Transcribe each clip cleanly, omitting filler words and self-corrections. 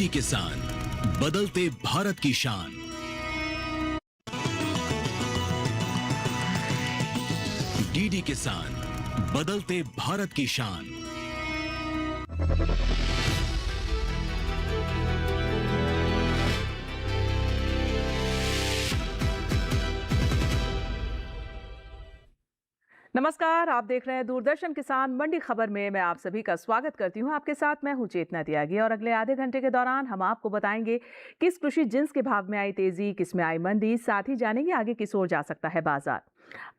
किसान, बदलते भारत की शान। डीडी किसान, बदलते भारत की शान। नमस्कार, आप देख रहे हैं दूरदर्शन किसान मंडी खबर में। मैं आप सभी का स्वागत करती हूं। आपके साथ मैं हूं चेतना त्यागी और अगले आधे घंटे के दौरान हम आपको बताएंगे किस कृषि जिन्स के भाव में आई तेजी, किस में आई मंदी, साथ ही जानेंगे आगे किस ओर जा सकता है बाजार।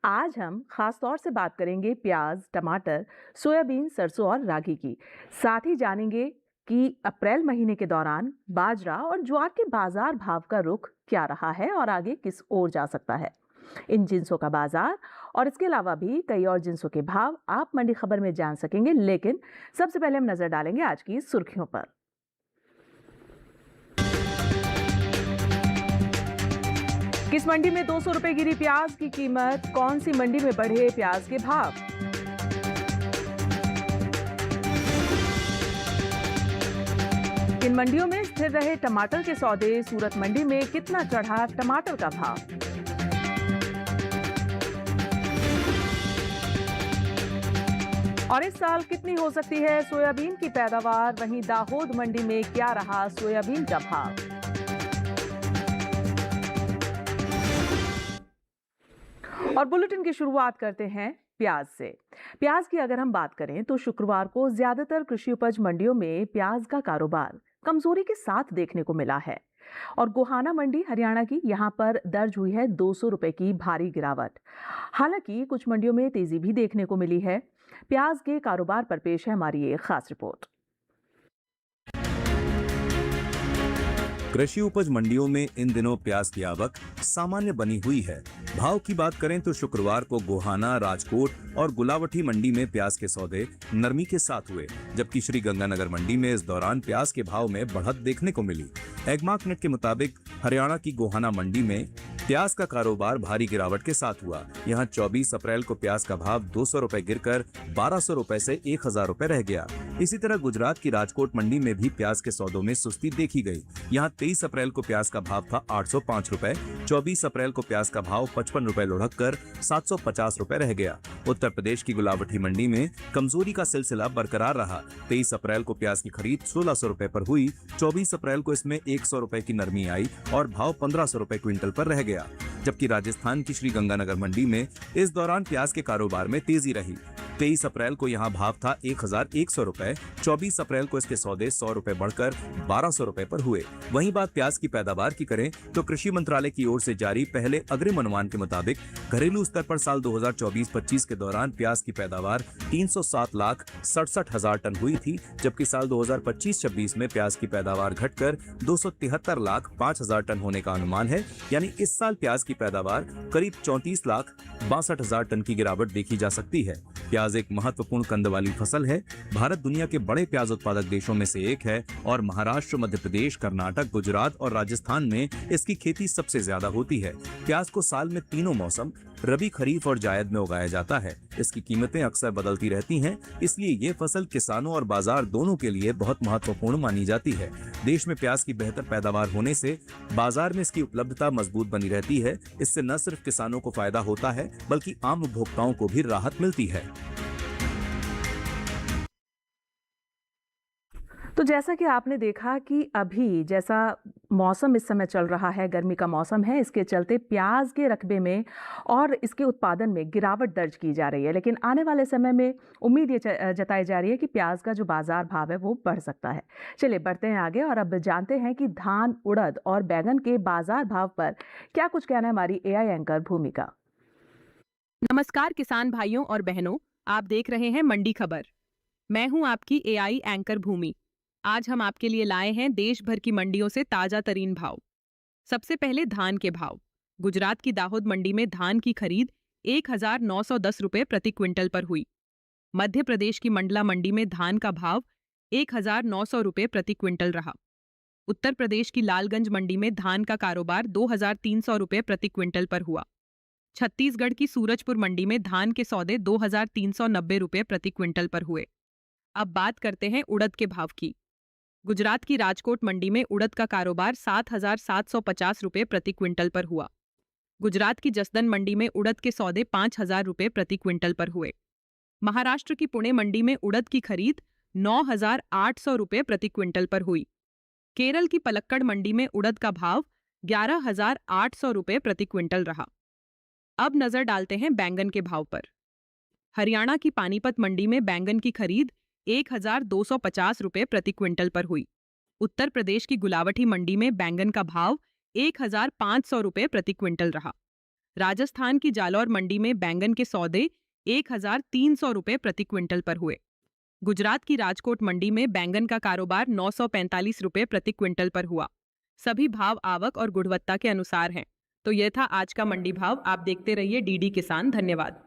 आज हम खास तौर से बात करेंगे प्याज, टमाटर, सोयाबीन, सरसों और रागी की। साथ ही जानेंगे कि अप्रैल महीने के दौरान बाजरा और ज्वार के बाजार भाव का रुख क्या रहा है और आगे किस ओर जा सकता है। इन जिन्सों का बाजार और इसके अलावा भी कई और जिन्सों के भाव आप मंडी खबर में जान सकेंगे, लेकिन सबसे पहले हम नजर डालेंगे आज की सुर्खियों पर। किस मंडी में 200 रुपए गिरी प्याज की कीमत, कौन सी मंडी में बढ़े प्याज के भाव। किन मंडियों में स्थिर रहे टमाटर के सौदे, सूरत मंडी में कितना चढ़ा टमाटर का भाव। और इस साल कितनी हो सकती है सोयाबीन की पैदावार, वहीं दाहोद मंडी में क्या रहा सोयाबीन का भाव। और बुलेटिन की शुरुआत करते हैं प्याज से। प्याज की अगर हम बात करें तो शुक्रवार को ज्यादातर कृषि उपज मंडियों में प्याज का कारोबार कमजोरी के साथ देखने को मिला है। और गोहाना मंडी हरियाणा की यहां पर दर्ज हुई है 200 रुपए की भारी गिरावट। हालांकि कुछ मंडियों में तेजी भी देखने को मिली है। प्याज के कारोबार पर पेश है हमारी एक खास रिपोर्ट। कृषि उपज मंडियों में इन दिनों प्याज की आवक सामान्य बनी हुई है। भाव की बात करें तो शुक्रवार को गोहाना, राजकोट और गुलावटी मंडी में प्याज के सौदे नरमी के साथ हुए, जबकि श्री गंगानगर मंडी में इस दौरान प्याज के भाव में बढ़त देखने को मिली। एगमार्कनेट के मुताबिक हरियाणा की गोहाना मंडी में प्याज का कारोबार भारी गिरावट के साथ हुआ। यहां 24 अप्रैल को प्याज का भाव 200 रुपए गिरकर 1200 रुपए से 1000 रुपए रह गया। इसी तरह गुजरात की राजकोट मंडी में भी प्याज के सौदों में सुस्ती देखी गई। यहां 23 अप्रैल को प्याज का भाव था 805 रुपए, 24 अप्रैल को प्याज का भाव 55 रुपए लुढ़क कर 750 रुपए रह गया। उत्तर प्रदेश की गुलावटी मंडी में कमजोरी का सिलसिला बरकरार रहा। 23 अप्रैल को प्याज की खरीद 1600 रुपए पर हुई, 24 अप्रैल को इसमें 100 रुपए की नरमी आई और भाव 1500 रुपए क्विंटल पर रह गया। जबकि राजस्थान की श्री गंगानगर मंडी में इस दौरान प्याज के कारोबार में तेजी रही। 23 अप्रैल को यहां भाव था 1100 रुपए, 24 अप्रैल को इसके सौदे 100 रुपए बढ़कर 1200 रुपए पर हुए। वहीं बात प्याज की पैदावार की करें तो कृषि मंत्रालय की ओर से जारी पहले अग्रिम अनुमान के मुताबिक घरेलू स्तर पर साल 2024-25 के दौरान प्याज की पैदावार 307,67,000 टन हुई थी, जबकि साल 2025-26 में प्याज की पैदावार घटकर 273,05,000 टन होने का अनुमान है। यानी इस साल प्याज की पैदावार करीब 34,62,000 टन की गिरावट देखी जा सकती है। प्याज एक महत्वपूर्ण कंद वाली फसल है। भारत दुनिया के बड़े प्याज उत्पादक देशों में से एक है और महाराष्ट्र, मध्य प्रदेश, कर्नाटक, गुजरात और राजस्थान में इसकी खेती सबसे ज्यादा होती है। प्याज को साल में तीनों मौसम रबी, खरीफ और जायद में उगाया जाता है। इसकी कीमतें अक्सर बदलती रहती हैं, इसलिए ये फसल किसानों और बाजार दोनों के लिए बहुत महत्वपूर्ण मानी जाती है। देश में प्याज की बेहतर पैदावार होने से बाजार में इसकी उपलब्धता मजबूत बनी रहती है। इससे न सिर्फ किसानों को फायदा होता है बल्कि आम उपभोक्ताओं को भी राहत मिलती है। तो जैसा कि आपने देखा कि अभी जैसा मौसम इस समय चल रहा है, गर्मी का मौसम है, इसके चलते प्याज के रकबे में और इसके उत्पादन में गिरावट दर्ज की जा रही है। लेकिन आने वाले समय में उम्मीद ये जताई जा रही है कि प्याज का जो बाजार भाव है वो बढ़ सकता है। चलिए बढ़ते हैं आगे और अब जानते हैं कि धान, उड़द और बैगन के बाजार भाव पर क्या कुछ कहना है हमारी एआई एंकर भूमिका। नमस्कार किसान भाइयों और बहनों, आप देख रहे हैं मंडी खबर। मैं हूं आपकी एआई एंकर भूमि। आज हम आपके लिए लाए हैं देश भर की मंडियों से ताजा तरीन भाव। सबसे पहले धान के भाव। गुजरात की दाहोद मंडी में धान की खरीद 1910 रुपए प्रति क्विंटल पर हुई। मध्य प्रदेश की मंडला मंडी में धान का भाव 1900 रुपए प्रति क्विंटल रहा। उत्तर प्रदेश की लालगंज मंडी में धान का कारोबार 2300 रुपए प्रति क्विंटल पर हुआ। छत्तीसगढ़ की सूरजपुर मंडी में धान के सौदे 2390 रुपए प्रति क्विंटल पर हुए। अब बात करते हैं उड़द के भाव की। गुजरात की राजकोट मंडी में उड़द का कारोबार 7,750 रुपये प्रति क्विंटल पर हुआ। गुजरात की जसदन मंडी में उड़द के सौदे 5,000 रुपये प्रति क्विंटल पर हुए। महाराष्ट्र की पुणे मंडी में उड़द की खरीद 9,800 रुपये प्रति क्विंटल पर हुई। केरल की पलक्कड़ मंडी में उड़द का भाव 11,800 रुपये प्रति क्विंटल रहा। अब नजर डालते हैं बैंगन के भाव पर। हरियाणा की पानीपत मंडी में बैंगन की खरीद 1,250 रुपये प्रति क्विंटल पर हुई। उत्तर प्रदेश की गुलावटी मंडी में बैंगन का भाव 1,500 रुपये प्रति क्विंटल रहा। राजस्थान की जालौर मंडी में बैंगन के सौदे 1,300 रुपये प्रति क्विंटल पर हुए। गुजरात की राजकोट मंडी में बैंगन का कारोबार 945 रुपये प्रति क्विंटल पर हुआ। सभी भाव आवक और गुणवत्ता के अनुसार हैं। तो यह था आज का मंडी भाव। आप देखते रहिए डीडी किसान। धन्यवाद।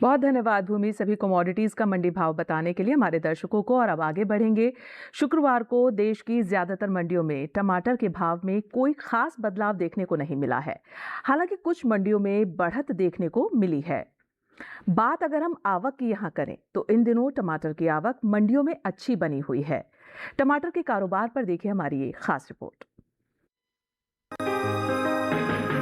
बहुत धन्यवाद भूमि, सभी कमोडिटीज का मंडी भाव बताने के लिए हमारे दर्शकों को। और अब आगे बढ़ेंगे। शुक्रवार को देश की ज्यादातर मंडियों में टमाटर के भाव में कोई खास बदलाव देखने को नहीं मिला है। हालांकि कुछ मंडियों में बढ़त देखने को मिली है। बात अगर हम आवक की यहाँ करें तो इन दिनों टमाटर की आवक मंडियों में अच्छी बनी हुई है। टमाटर के कारोबार पर देखिए हमारी ये खास रिपोर्ट।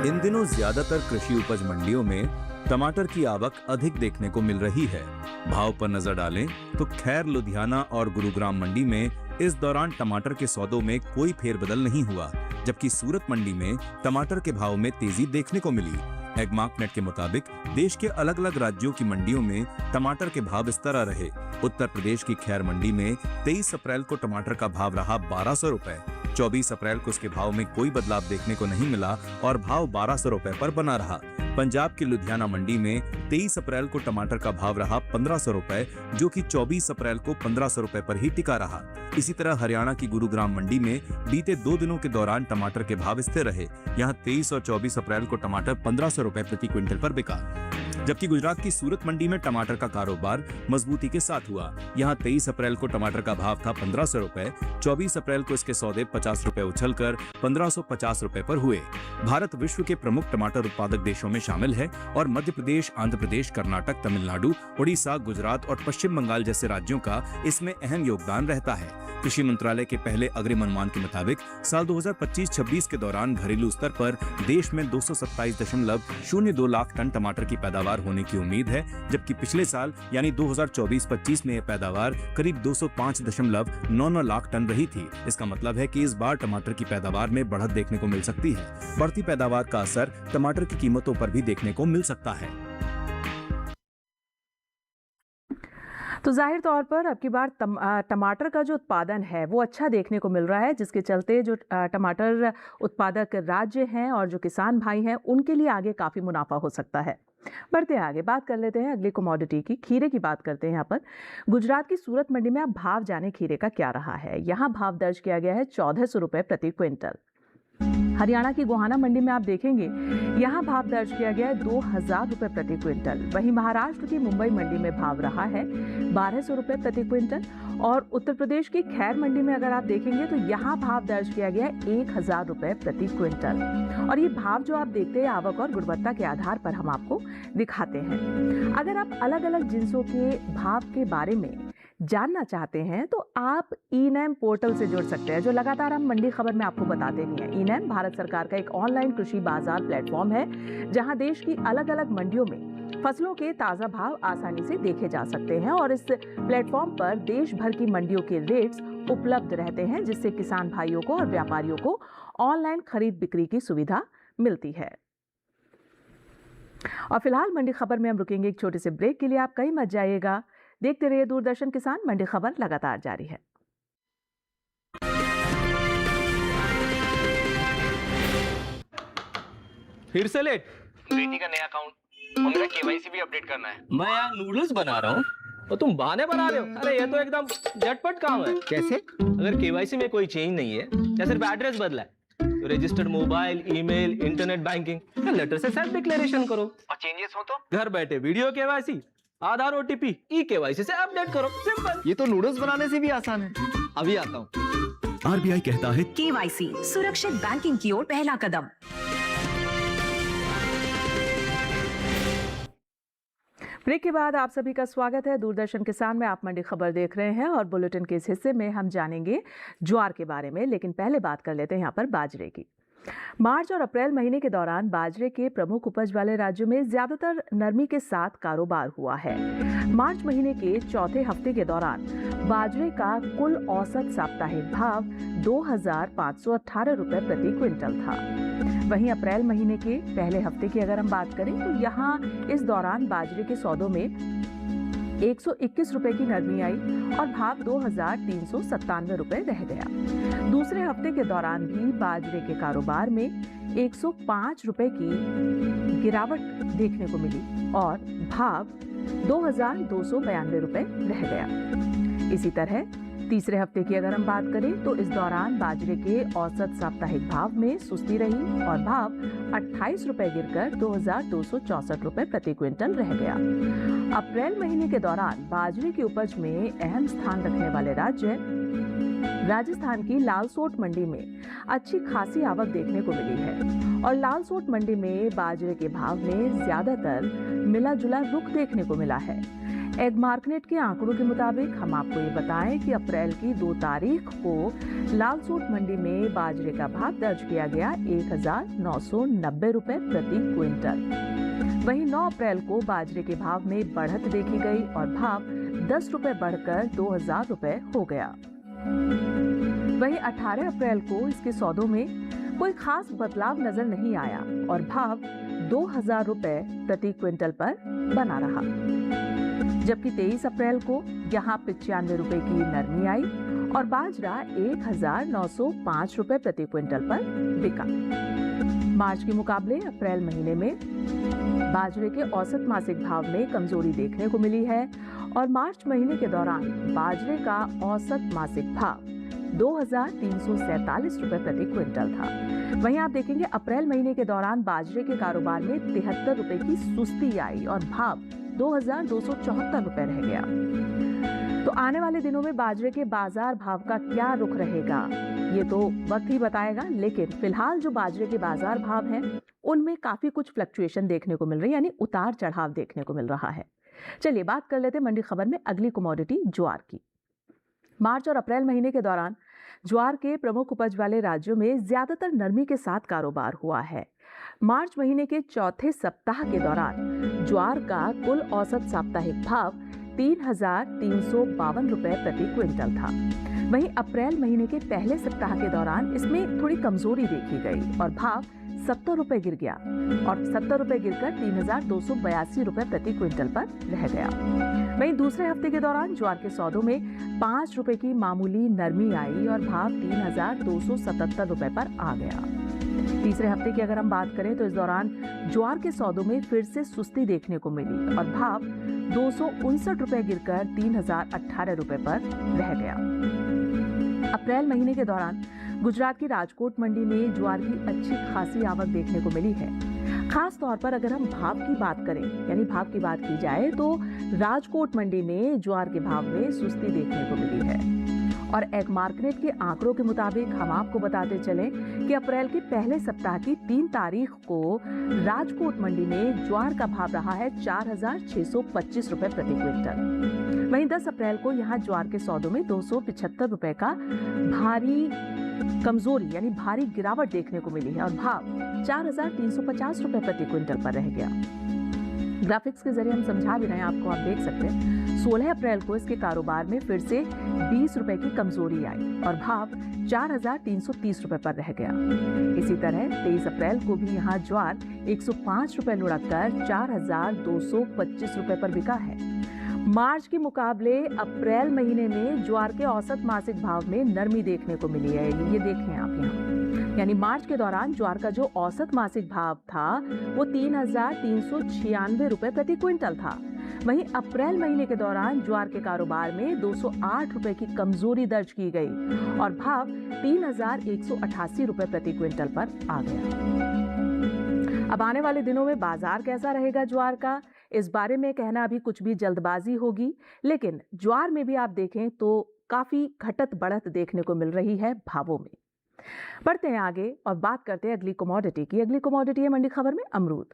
इन दिनों ज्यादातर कृषि उपज मंडियों में टमाटर की आवक अधिक देखने को मिल रही है। भाव पर नजर डालें तो खैर, लुधियाना और गुरुग्राम मंडी में इस दौरान टमाटर के सौदों में कोई फेरबदल नहीं हुआ, जबकि सूरत मंडी में टमाटर के भाव में तेजी देखने को मिली। एगमार्कनेट के मुताबिक देश के अलग अलग राज्यों की मंडियों में टमाटर के भाव इस तरह रहे। उत्तर प्रदेश की खैर मंडी में 23 अप्रैल को टमाटर का भाव रहा 1,200 रुपए। 24 अप्रैल को उसके भाव में कोई बदलाव देखने को नहीं मिला और भाव 1,200 रुपए पर बना रहा। पंजाब की लुधियाना मंडी में 23 अप्रैल को टमाटर का भाव रहा 1,500 रुपए, जो कि 24 अप्रैल को 1,500 रुपए पर ही टिका रहा। इसी तरह हरियाणा की गुरुग्राम मंडी में बीते 2 दिनों के दौरान टमाटर के भाव स्थिर रहे। यहाँ 23 और 24 अप्रैल को टमाटर 1,500 रुपए प्रति क्विंटल पर बिका, जबकि गुजरात की सूरत मंडी में टमाटर का कारोबार मजबूती के साथ हुआ। यहाँ 23 अप्रैल को टमाटर का भाव था 1,500 रुपए, 24 अप्रैल को इसके सौदे 50 रुपए उछलकर 1,550 रुपए पर हुए। भारत विश्व के प्रमुख टमाटर उत्पादक देशों में शामिल है और मध्य प्रदेश, आंध्र प्रदेश, कर्नाटक, तमिलनाडु, उड़ीसा, गुजरात और पश्चिम बंगाल जैसे राज्यों का इसमें अहम योगदान रहता है। कृषि मंत्रालय के पहले अग्रिम अनुमान के मुताबिक साल 2025-26 के दौरान घरेलू स्तर पर देश में 227.02 लाख टन टमाटर की पैदावार होने की उम्मीद है, जबकि पिछले साल यानी 2024-25 में यह पैदावार करीब 205.99 लाख टन रही थी। इसका मतलब है कि इस बार टमाटर की पैदावार में बढ़त देखने को मिल सकती है। बढ़ती पैदावार का असर टमाटर की कीमतों पर भी देखने को मिल सकता है। तो जाहिर तौर पर अब की बार टमाटर का जो उत्पादन है वो अच्छा देखने को मिल रहा है, जिसके चलते जो टमाटर उत्पादक राज्य हैं और जो किसान भाई हैं उनके लिए आगे काफ़ी मुनाफा हो सकता है। बढ़ते हैं आगे, बात कर लेते हैं अगली कमोडिटी की। खीरे की बात करते हैं। यहाँ पर गुजरात की सूरत मंडी में अब भाव जाने खीरे का क्या रहा है। यहाँ भाव दर्ज किया गया है 1,400 रुपये प्रति क्विंटल। हरियाणा की गोहाना मंडी में आप देखेंगे यहाँ भाव दर्ज किया गया है 2,000 रुपये प्रति क्विंटल। वहीं महाराष्ट्र की मुंबई मंडी में भाव रहा है 1,200 रुपये प्रति क्विंटल। और उत्तर प्रदेश की खैर मंडी में अगर आप देखेंगे तो यहाँ भाव दर्ज किया गया है 1,000 रुपये प्रति क्विंटल। और ये भाव जो आप देखते हैं आवक और गुणवत्ता के आधार पर हम आपको दिखाते हैं। अगर आप अलग अलग जिन्सों के भाव के बारे में जानना चाहते हैं तो आप ई-नैम पोर्टल से जुड़ सकते हैं, जो लगातार हम मंडी खबर में आपको बताते ही हैं। ई-नैम भारत सरकार का एक ऑनलाइन कृषि बाजार प्लेटफॉर्म है, जहां देश की अलग अलग मंडियों में फसलों के ताज़ा भाव आसानी से देखे जा सकते हैं। और इस प्लेटफॉर्म पर देश भर की मंडियों के रेट्स उपलब्ध रहते हैं, जिससे किसान भाइयों को और व्यापारियों को ऑनलाइन खरीद बिक्री की सुविधा मिलती है। और फिलहाल मंडी खबर में हम रुकेंगे एक छोटे से ब्रेक के लिए। आप कहीं मत जाइएगा, देखते रहिए दूरदर्शन किसान। मंडी खबर लगातार जारी है। फिर से लेट। बेटी का नया अकाउंट और मेरा केवाईसी भी अपडेट करना है। मैं यहाँ नूडल्स बना रहा हूँ और तुम बहाने बना रहे हो। अरे ये तो एकदम झटपट काम है। कैसे? अगर केवाईसी में कोई चेंज नहीं है या सिर्फ एड्रेस बदला है तो registered mobile, email, internet banking या लेटर से सेल्फ डिक्लेरेशन करो। और चेंजेस हो तो घर बैठे वीडियो केवाईसी, आधार, ओटीपी, ई केवाईसी से अपडेट करो। सिंपल। ये तो नूडल्स बनाने से भी आसान है। अभी आता हूँ। आरबीआई कहता है केवाईसी सुरक्षित बैंकिंग की ओर पहला कदम। ब्रेक के बाद आप सभी का स्वागत है। दूरदर्शन किसान में आप मंडी खबर देख रहे हैं और बुलेटिन के इस हिस्से में हम जानेंगे ज्वार के बारे में, लेकिन पहले बात कर लेते हैं यहाँ पर बाजरे की। मार्च और अप्रैल महीने के दौरान बाजरे के प्रमुख उपज वाले राज्यों में ज्यादातर नरमी के साथ कारोबार हुआ है। मार्च महीने के चौथे हफ्ते के दौरान बाजरे का कुल औसत साप्ताहिक भाव 2,518 रुपए प्रति क्विंटल था। वहीं अप्रैल महीने के पहले हफ्ते की अगर हम बात करें तो यहाँ इस दौरान बाजरे के सौदों में 121 रुपए की नरमी आई और भाव 2,397 रुपए रह गया। दूसरे हफ्ते के दौरान भी बाजरे के कारोबार में 105 रुपए की गिरावट देखने को मिली और भाव 2,292 रुपए रह गया। इसी तरह तीसरे हफ्ते की अगर हम बात करें तो इस दौरान बाजरे के औसत साप्ताहिक भाव में सुस्ती रही और भाव 28 रुपए गिरकर 2,264 रुपए प्रति क्विंटल रह गया। अप्रैल महीने के दौरान बाजरे की उपज में अहम स्थान रखने वाले राज्य राजस्थान की लालसोट मंडी में अच्छी खासी आवक देखने को मिली है और लालसोट मंडी में बाजरे के भाव में ज्यादातर मिला जुला रुख देखने को मिला है। एग मार्केट के आंकड़ों के मुताबिक हम आपको ये बताएं कि अप्रैल की 2 तारीख को लालसोट मंडी में बाजरे का भाव दर्ज किया गया 1,990 रुपए प्रति क्विंटल। वहीं 9 अप्रैल को बाजरे के भाव में बढ़त देखी गई और भाव 10 रुपए बढ़कर 2,000 रुपए हो गया। वहीं 18 अप्रैल को इसके सौदों में कोई खास बदलाव नजर नहीं आया और भाव 2,000 रुपए प्रति क्विंटल पर बना रहा, जबकि 23 अप्रैल को यहाँ 95 रुपए की नरमी आई और बाजरा 1,905 रुपए प्रति क्विंटल पर बिका। मार्च के मुकाबले अप्रैल महीने में बाजरे के औसत मासिक भाव में कमजोरी देखने को मिली है और मार्च महीने के दौरान बाजरे का औसत मासिक भाव 2,347 रुपए प्रति क्विंटल था। वहीं आप देखेंगे अप्रैल महीने के दौरान बाजरे के कारोबार में 73 रुपए की सुस्ती आई और भाव 2,274 रुपए रह गया। तो आने वाले दिनों में बाजरे के बाजार भाव का क्या रुख रहेगा ये तो वक्त ही बताएगा, लेकिन फिलहाल जो बाजरे के बाजार भाव हैं उनमें काफी कुछ फ्लक्चुएशन देखने को मिल रही है, यानी उतार चढ़ाव देखने को मिल रहा है। चलिए बात कर लेते हैं मंडी खबर में अगली कमोडिटी ज्वार की। मार्च और अप्रैल महीने के दौरान ज्वार के प्रमुख उपज वाले राज्यों में ज्यादातर नरमी के साथ कारोबार हुआ है। मार्च महीने के चौथे सप्ताह के दौरान ज्वार का कुल औसत साप्ताहिक भाव 3,352 रुपए प्रति क्विंटल था। वहीं अप्रैल महीने के पहले सप्ताह के दौरान इसमें थोड़ी कमजोरी देखी गई और भाव 70 रुपए गिर गया और 70 रुपए गिरकर 3,282 रुपए प्रति क्विंटल पर रह गया। वहीं दूसरे हफ्ते के दौरान ज्वार के सौदों में 5 रुपए की मामूली नरमी आई और भाव 3,277 रुपए पर आ गया। तीसरे हफ्ते की अगर हम बात करें तो इस दौरान ज्वार के सौदों में फिर से सुस्ती देखने को मिली और भाव 259 रुपए गिरकर 3,018 रुपए पर रह गया। अप्रैल महीने के दौरान गुजरात की राजकोट मंडी में ज्वार की अच्छी खासी आवक देखने को मिली है। खास तौर पर अगर हम भाव की बात करें, यानी भाव की बात की जाए तो राजकोट मंडी में ज्वार के भाव में सुस्ती देखने को मिली है और एग मार्केट के आंकड़ों के मुताबिक हम आपको बताते चलें कि अप्रैल के पहले सप्ताह की 3 तारीख को राजकोट मंडी में ज्वार का भाव रहा है 4,625 रुपए प्रति क्विंटल। वहीं 10 अप्रैल को यहां ज्वार के सौदों में 275 रुपए का भारी कमजोरी यानी भारी गिरावट देखने को मिली है और भाव 4,350 रुपए प्रति क्विंटल पर रह गया। ग्राफिक्स के जरिए हम समझा भी रहे हैं आपको, आप देख सकते हैं 16 अप्रैल को इसके कारोबार में फिर से 20 रुपए की कमजोरी आई और भाव 4,330 रुपए पर रह गया। इसी तरह 23 अप्रैल को भी यहाँ ज्वार 105 रुपए लुढ़ककर 4,225 रुपए पर बिका है। मार्च के मुकाबले अप्रैल महीने में ज्वार के औसत मासिक भाव में नरमी देखने को मिली है। ये देखें आप यहाँ, यानी मार्च के दौरान ज्वार का जो औसत मासिक भाव था वो 3,396 रुपए प्रति क्विंटल था। वहीं अप्रैल महीने के दौरान ज्वार के कारोबार में 208 रुपए की कमजोरी दर्ज की गई और भाव 3,188 रुपए प्रति क्विंटल पर आ गया। अब आने वाले दिनों में बाजार कैसा रहेगा ज्वार का, इस बारे में कहना अभी कुछ भी जल्दबाजी होगी, लेकिन ज्वार में भी आप देखें तो काफी घटत बढ़त देखने को मिल रही है भावों में। बढ़ते हैं आगे और बात करते हैं अगली कमोडिटी की। अगली कमोडिटी है मंडी खबर में अमरूद।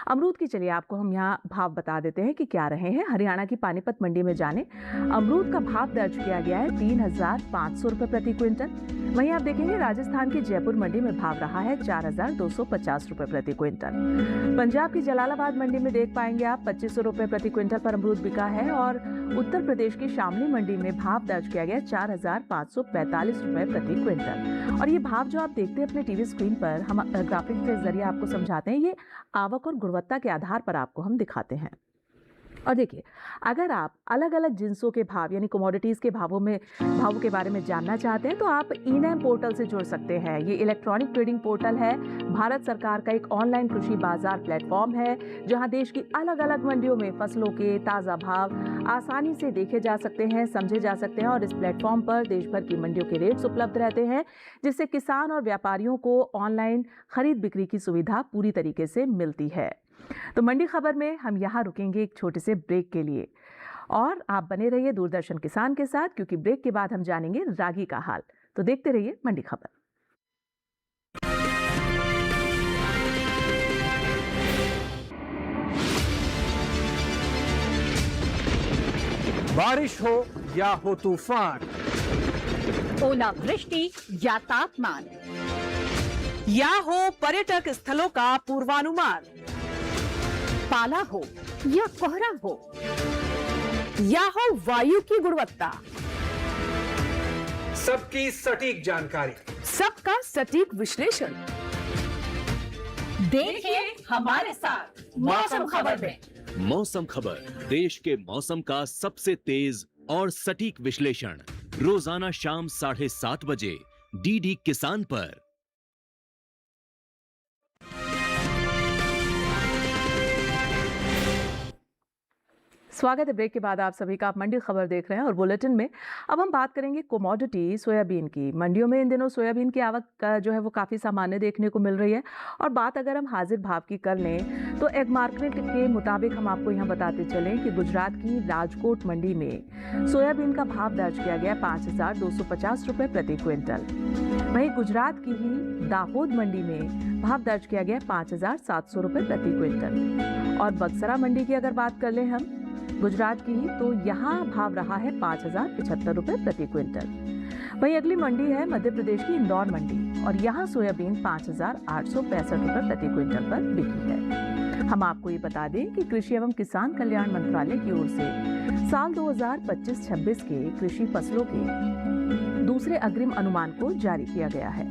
अमरूद की चलिए आपको हम यहाँ भाव बता देते हैं कि क्या रहे हैं। हरियाणा की पानीपत मंडी में जाने अमरूद का भाव दर्ज किया गया है 3,500 रुपए प्रति क्विंटल। वहीं आप देखेंगे राजस्थान की जयपुर मंडी में भाव रहा है 4,250 रुपए प्रति क्विंटल। पंजाब की जलालाबाद मंडी में देख पाएंगे आप 2,500 रुपए प्रति क्विंटल पर अमरूद बिका है और उत्तर प्रदेश की शामली मंडी में भाव दर्ज किया गया 4,545 रुपए प्रति क्विंटल। और ये भाव जो आप देखते हैं अपने टीवी स्क्रीन पर, हम ग्राफिक के जरिए आपको समझाते हैं, ये आवक और गुणवत्ता के आधार पर आपको हम दिखाते हैं। और देखिए, अगर आप अलग अलग जिंसों के भाव यानी कमोडिटीज़ के भावों के बारे में जानना चाहते हैं तो आप ई-नैम पोर्टल से जुड़ सकते हैं। ये इलेक्ट्रॉनिक ट्रेडिंग पोर्टल है, भारत सरकार का एक ऑनलाइन कृषि बाजार प्लेटफॉर्म है जहां देश की अलग अलग मंडियों में फसलों के ताज़ा भाव आसानी से देखे जा सकते हैं, समझे जा सकते हैं। और इस प्लेटफॉर्म पर देश भर की मंडियों के रेट्स उपलब्ध रहते हैं, जिससे किसान और व्यापारियों को ऑनलाइन खरीद बिक्री की सुविधा पूरी तरीके से मिलती है। तो मंडी खबर में हम यहाँ रुकेंगे एक छोटे से ब्रेक के लिए, और आप बने रहिए दूरदर्शन किसान के साथ, क्योंकि ब्रेक के बाद हम जानेंगे रागी का हाल। तो देखते रहिए मंडी खबर। बारिश हो या हो तूफान, ओलावृष्टि या तापमान, या हो पर्यटक स्थलों का पूर्वानुमान, पाला हो या कोहरा हो, या हो वायु की गुणवत्ता, सबकी सटीक जानकारी, सबका सटीक विश्लेषण। देखिए हमारे साथ मौसम खबर में। मौसम खबर, देश के मौसम का सबसे तेज और सटीक विश्लेषण, रोजाना शाम 7:30 बजे डीडी किसान पर। स्वागत है ब्रेक के बाद आप सभी का। आप मंडी खबर देख रहे हैं और बुलेटिन में अब हम बात करेंगे कोमोडिटी सोयाबीन की। मंडियों में इन दिनों सोयाबीन की आवक जो है वो काफ़ी सामान्य देखने को मिल रही है। और बात अगर हम हाजिर भाव की कर लें तो एग मार्केट के मुताबिक हम आपको यहाँ बताते चलें कि गुजरात की राजकोट मंडी में सोयाबीन का भाव दर्ज किया गया 5,250 रुपये प्रति क्विंटल। वहीं गुजरात की ही दाहोद मंडी में भाव दर्ज किया गया 5,700 रुपये प्रति क्विंटल। और बक्सरा मंडी की अगर बात कर लें हम गुजरात की ही, तो यहाँ भाव रहा है 5,075 रुपये प्रति क्विंटल। वहीं अगली मंडी है मध्य प्रदेश की इंदौर मंडी, और यहाँ सोयाबीन 5,865 रुपये प्रति क्विंटल पर बिकी है। हम आपको ये बता दें कि कृषि एवं किसान कल्याण मंत्रालय की ओर से साल 2025-26 के कृषि फसलों के दूसरे अग्रिम अनुमान को जारी किया गया है,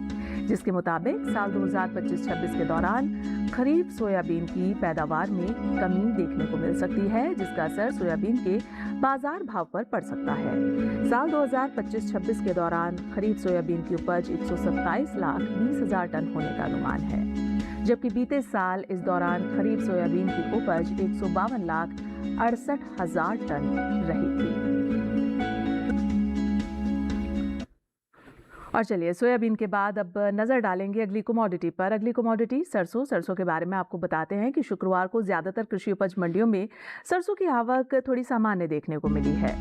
जिसके मुताबिक साल 2025-26 के दौरान खरीफ सोयाबीन की पैदावार में कमी देखने को मिल सकती है, जिसका असर सोयाबीन के बाजार भाव पर पड़ सकता है। साल 2025-26 के दौरान खरीफ सोयाबीन की उपज 127,20,000 टन होने का अनुमान है, जबकि बीते साल इस दौरान खरीफ सोयाबीन की उपज 152,68,000 टन रही थी। और चलिए, सोयाबीन के बाद अब नज़र डालेंगे अगली कमोडिटी पर। अगली कमोडिटी सरसों के बारे में आपको बताते हैं कि शुक्रवार को ज़्यादातर कृषि उपज मंडियों में सरसों की आवक थोड़ी सामान्य देखने को मिली है।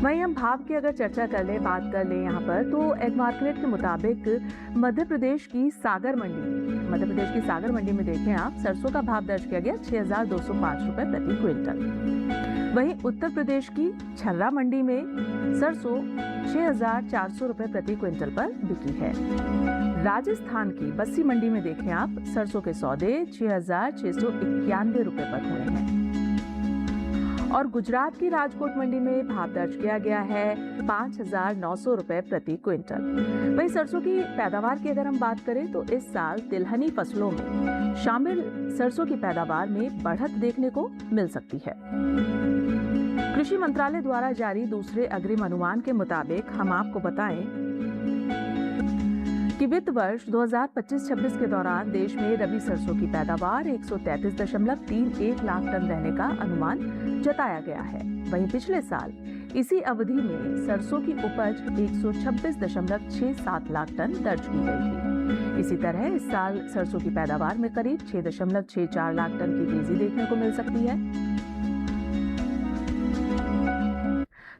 वहीं हम भाव की अगर चर्चा कर लें, बात कर लें यहाँ पर, तो एग मार्केट के मुताबिक मध्य प्रदेश की सागर मंडी में देखें आप, सरसों का भाव दर्ज किया गया 6,205 रुपये प्रति क्विंटल। वहीं उत्तर प्रदेश की छर्रा मंडी में सरसों 6,400 रुपये प्रति क्विंटल पर बिकी है। राजस्थान की बस्सी मंडी में देखें आप, सरसों के सौदे 6,691 रुपये पर हुए हैं। और गुजरात की राजकोट मंडी में भाव दर्ज किया गया है 5,900 रुपये प्रति क्विंटल। वहीं सरसों की पैदावार की अगर हम बात करें तो इस साल तिलहनी फसलों में शामिल सरसों की पैदावार में बढ़त देखने को मिल सकती है। कृषि मंत्रालय द्वारा जारी दूसरे अग्रिम अनुमान के मुताबिक हम आपको बताएं कि वित्त वर्ष 2025-26 के दौरान देश में रबी सरसों की पैदावार 133.31 लाख टन रहने का अनुमान जताया गया है। वहीं पिछले साल इसी अवधि में सरसों की उपज 126.67 लाख टन दर्ज की गई थी। इसी तरह इस साल सरसों की पैदावार में करीब 6.64 लाख टन की तेजी देखने को मिल सकती है।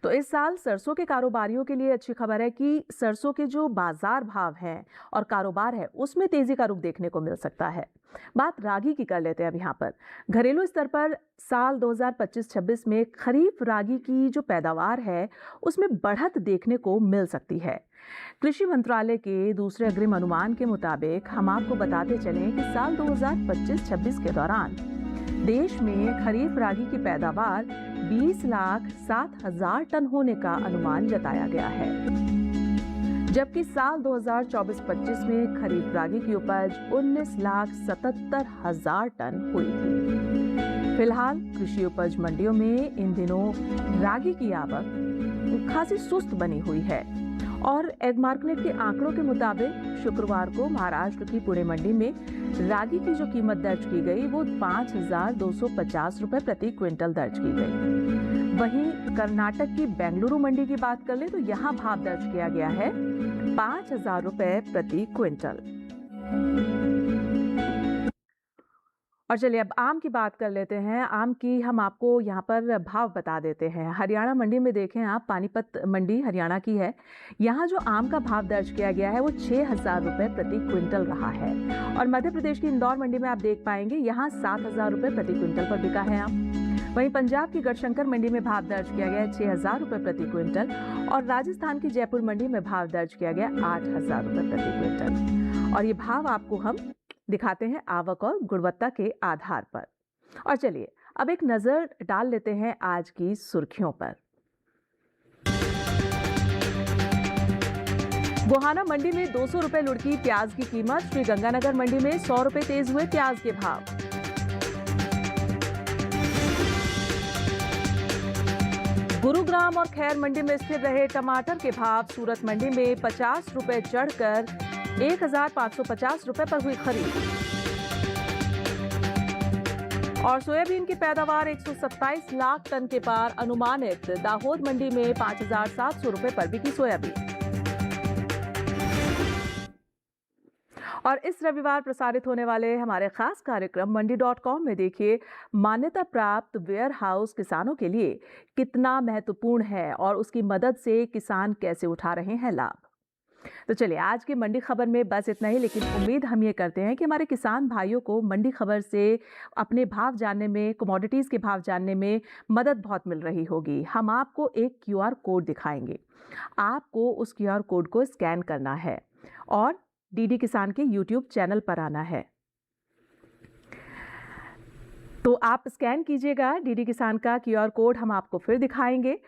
तो इस साल सरसों के कारोबारियों के लिए अच्छी खबर है कि सरसों के जो बाजार भाव हैं और कारोबार है उसमें तेजी का रुख देखने को मिल सकता है। बात रागी की कर लेते हैं अब यहाँ पर। घरेलू स्तर पर साल 2025-26 में खरीफ रागी की जो पैदावार है उसमें बढ़त देखने को मिल सकती है। कृषि मंत्रालय के दूसरे अग्रिम अनुमान के मुताबिक हम आपको बताते चलें कि साल 2025-26 के दौरान देश में खरीफ रागी की पैदावार 20,07,000 टन होने का अनुमान जताया गया है, जबकि साल 2024-25 में खरीफ रागी की उपज 19,77,000 टन हुई थी। फिलहाल कृषि उपज मंडियों में इन दिनों रागी की आवक खासी सुस्त बनी हुई है और एग मार्केट के आंकड़ों के मुताबिक शुक्रवार को महाराष्ट्र की पुणे मंडी में रागी की जो कीमत दर्ज की गई वो 5,250 रुपए प्रति क्विंटल दर्ज की गई। वहीं कर्नाटक की बेंगलुरु मंडी की बात कर ले तो यहाँ भाव दर्ज किया गया है 5,000 रुपए प्रति क्विंटल। और चलिए अब आम की बात कर लेते हैं। आम की हम आपको यहाँ पर भाव बता देते हैं। हरियाणा मंडी में देखें आप, पानीपत मंडी हरियाणा की है, यहाँ जो आम का भाव दर्ज किया गया है वो 6,000 रुपए प्रति क्विंटल रहा है। और मध्य प्रदेश की इंदौर मंडी में आप देख पाएंगे यहाँ 7,000 रुपए प्रति क्विंटल पर बिका है आम। वहीं पंजाब की गढ़शंकर मंडी में भाव दर्ज किया गया है 6,000 रुपए प्रति क्विंटल और राजस्थान की जयपुर मंडी में भाव दर्ज किया गया 8,000 रुपए प्रति क्विंटल। और ये भाव आपको हम दिखाते हैं आवक और गुणवत्ता के आधार पर। और चलिए अब एक नजर डाल लेते हैं आज की सुर्खियों पर। गोहाना मंडी में 200 रुपए लुढ़की प्याज की कीमत। श्री गंगानगर मंडी में 100 रुपए तेज हुए प्याज के भाव। गुरुग्राम और खैर मंडी में स्थिर रहे टमाटर के भाव। सूरत मंडी में 50 रुपए चढ़कर 1,550 रुपए पर हुई खरीद। और सोयाबीन की पैदावार 127 लाख टन के पार अनुमानित। दाहोद मंडी में 5,700 रुपए पर बिकी सोयाबीन। और इस रविवार प्रसारित होने वाले हमारे खास कार्यक्रम मंडी.com में देखिए मान्यता प्राप्त वेयर हाउस किसानों के लिए कितना महत्वपूर्ण है और उसकी मदद से किसान कैसे उठा रहे हैं लाभ। तो चलिए आज की मंडी खबर में बस इतना ही, लेकिन उम्मीद हम ये करते हैं कि हमारे किसान भाइयों को मंडी खबर से अपने भाव जानने में, कमोडिटीज़ के भाव जानने में मदद बहुत मिल रही होगी। हम आपको एक QR कोड दिखाएंगे, आपको उस QR कोड को स्कैन करना है और डीडी किसान के YouTube चैनल पर आना है। तो आप स्कैन कीजिएगा डीडी किसान का QR कोड, हम आपको फिर दिखाएंगे।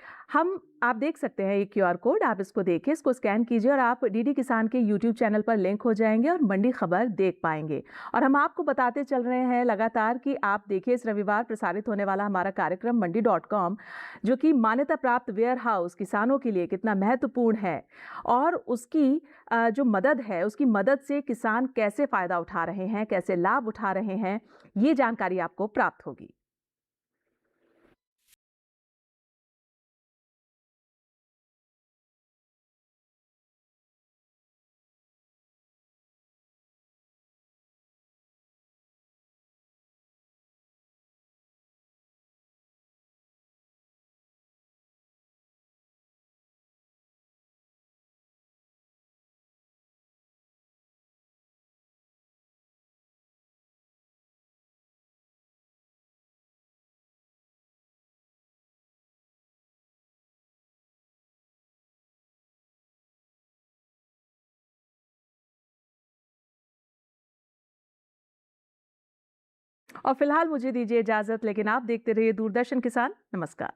आप देख सकते हैं ये QR कोड, आप इसको देखिए, इसको स्कैन कीजिए और आप डीडी किसान के YouTube चैनल पर लिंक हो जाएंगे और मंडी खबर देख पाएंगे। और हम आपको बताते चल रहे हैं लगातार कि आप देखिए इस रविवार प्रसारित होने वाला हमारा कार्यक्रम मंडी.com, जो कि मान्यता प्राप्त वेयर हाउस किसानों के लिए कितना महत्वपूर्ण है और उसकी जो मदद है, उसकी मदद से किसान कैसे फ़ायदा उठा रहे हैं, कैसे लाभ उठा रहे हैं, ये जानकारी आपको प्राप्त होगी। और फिलहाल मुझे दीजिए इजाजत, लेकिन आप देखते रहिए दूरदर्शन किसान। नमस्कार।